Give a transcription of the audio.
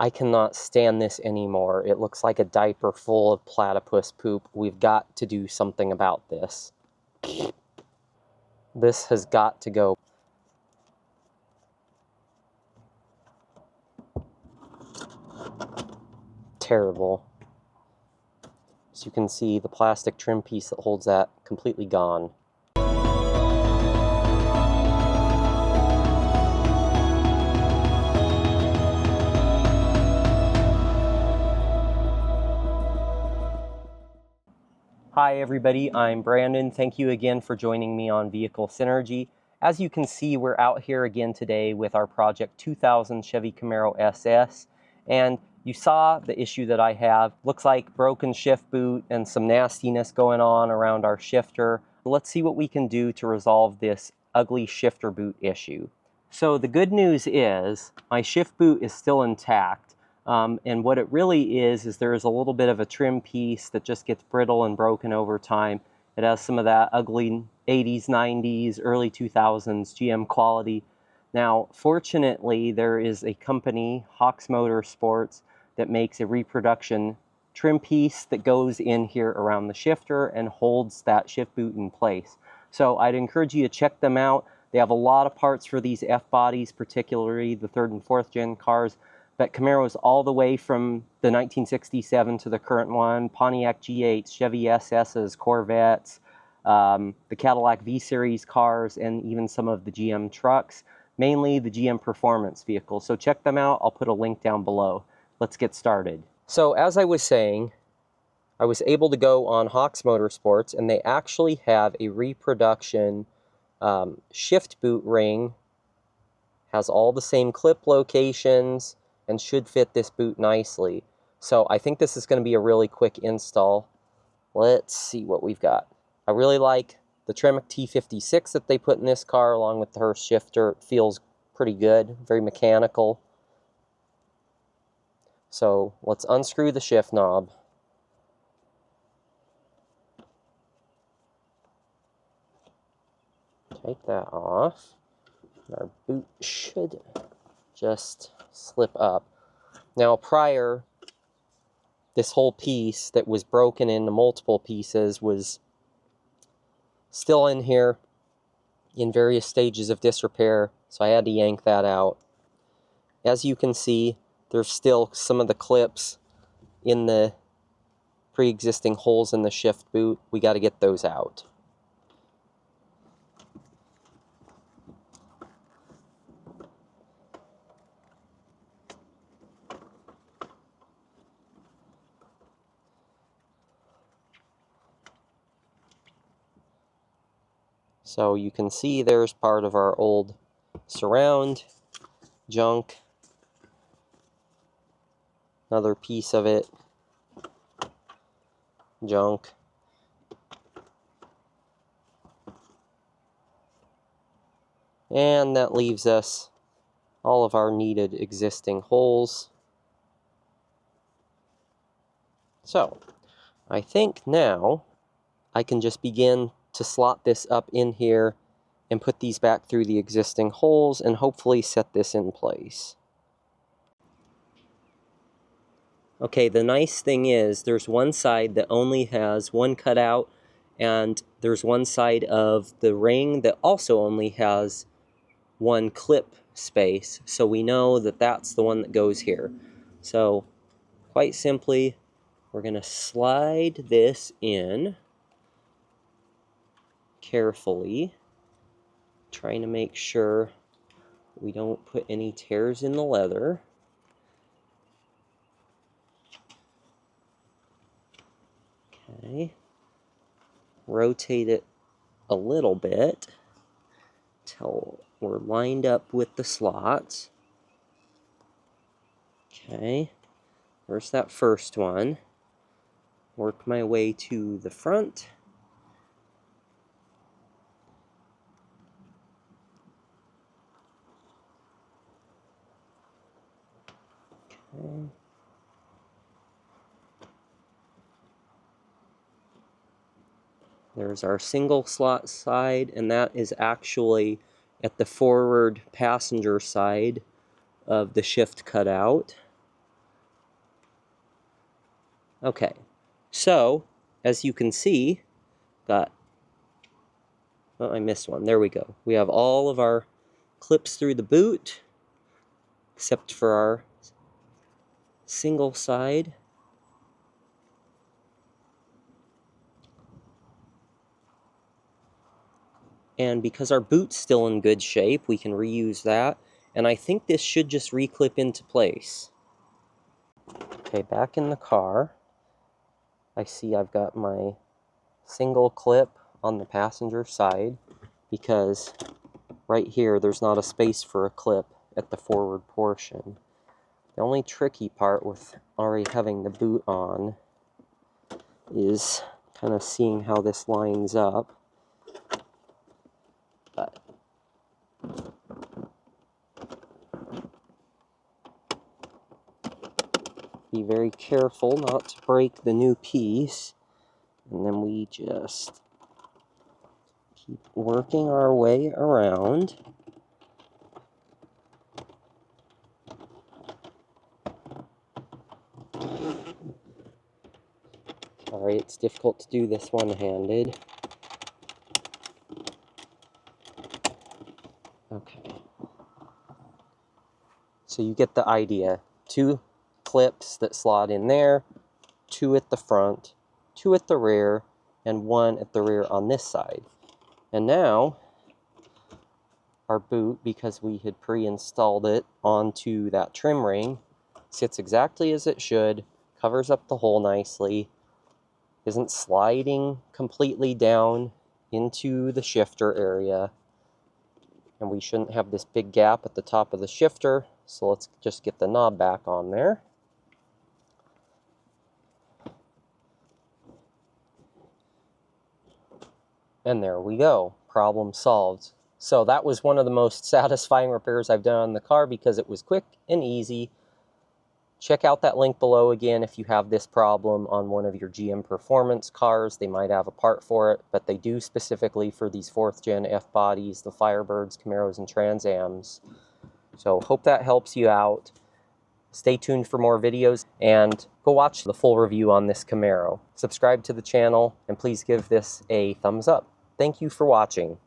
I cannot stand this anymore. It looks like a diaper full of platypus poop. We've got to do something about this. This has got to go. Terrible. As you can see, the plastic trim piece that holds that completely gone. Hi everybody, I'm Brandon. Thank you again for joining me on Vehicle Synergy. As you can see, we're out here again today with our Project 2000 Chevy Camaro SS, and you saw the issue that I have. Looks like broken shift boot and some nastiness going on around our shifter. Let's see what we can do to resolve this ugly shifter boot issue. So the good news is my shift boot is still intact. And what it really is there is a little bit of a trim piece that just gets brittle and broken over time. It has some of that ugly 80s, 90s, early 2000s GM quality. Now, fortunately, there is a company, Hawks Motorsports, that makes a reproduction trim piece that goes in here around the shifter and holds that shift boot in place. So I'd encourage you to check them out. They have a lot of parts for these F-bodies, particularly the 3rd and 4th gen cars. But Camaros all the way from the 1967 to the current one, Pontiac G8s, Chevy SSs, Corvettes, the Cadillac V-Series cars, and even some of the GM trucks, mainly the GM Performance vehicles. So check them out. I'll put a link down below. Let's get started. So as I was saying, I was able to go on Hawks Motorsports, and they actually have a reproduction shift boot ring, has all the same clip locations, and should fit this boot nicely. So I think this is going to be a really quick install. Let's see what we've got. I really like the Tremec T56 that they put in this car along with her shifter. It feels pretty good, very mechanical. So let's unscrew the shift knob. Take that off. Our boot should just slip up. Now prior, this whole piece that was broken into multiple pieces was still in here in various stages of disrepair, so I had to yank that out. As you can see, there's still some of the clips in the pre-existing holes in the shift boot. We got to get those out. So you can see there's part of our old surround junk. Another piece of it, junk. And that leaves us all of our needed existing holes. So I think now I can just begin to slot this up in here and put these back through the existing holes and hopefully set this in place. Okay, the nice thing is there's one side that only has one cutout, and there's one side of the ring that also only has one clip space, so we know that that's the one that goes here. So quite simply, we're going to slide this in carefully, trying to make sure we don't put any tears in the leather. Okay, rotate it a little bit till we're lined up with the slots. Okay, there's that first one. Work my way to the front. Okay. There's our single slot side, and that is actually at the forward passenger side of the shift cutout. Okay, so as you can see, got, oh, I missed one. There we go. We have all of our clips through the boot, except for our single side. And because our boot's still in good shape, we can reuse that. And I think this should just reclip into place. Okay, back in the car, I see I've got my single clip on the passenger side because right here there's not a space for a clip at the forward portion. The only tricky part with already having the boot on is kind of seeing how this lines up. But be very careful not to break the new piece, and then we just keep working our way around. Sorry, it's difficult to do this one-handed. Okay. So you get the idea. 2 clips that slot in there, 2 at the front, 2 at the rear, and 1 at the rear on this side. And now, our boot, because we had pre-installed it onto that trim ring, sits exactly as it should, covers up the hole nicely, isn't sliding completely down into the shifter area, and we shouldn't have this big gap at the top of the shifter. So let's just get the knob back on there. And there we go, problem solved. So that was one of the most satisfying repairs I've done on the car because it was quick and easy. Check out that link below again if you have this problem on one of your GM Performance cars. They might have a part for it, but they do specifically for these 4th gen F-bodies, the Firebirds, Camaros, and Trans Ams. So hope that helps you out. Stay tuned for more videos, and go watch the full review on this Camaro. Subscribe to the channel, and please give this a thumbs up. Thank you for watching.